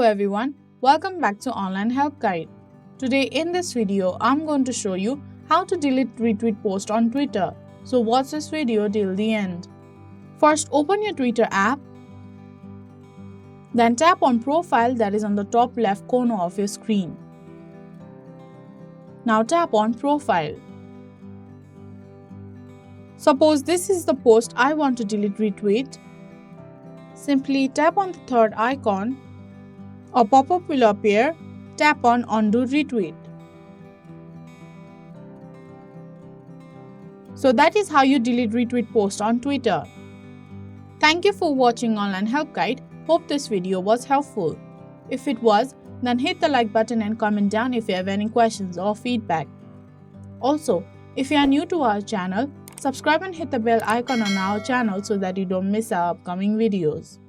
everyone, welcome back to Online Help Guide. Today in this video, I'm going to show you how to delete retweet post on Twitter. So watch this video till the end. First, open your Twitter app. Then tap on Profile that is on the top left corner of your screen. Now tap on Profile. Suppose this is the post I want to delete retweet. Simply tap on the third icon. A pop-up will appear. Tap on Undo Retweet. So that is how you delete retweet post on Twitter. Thank you for watching Online Help Guide. Hope this video was helpful. If it was, then hit the like button and comment down if you have any questions or feedback. Also, if you are new to our channel, subscribe and hit the bell icon on our channel so that you don't miss our upcoming videos.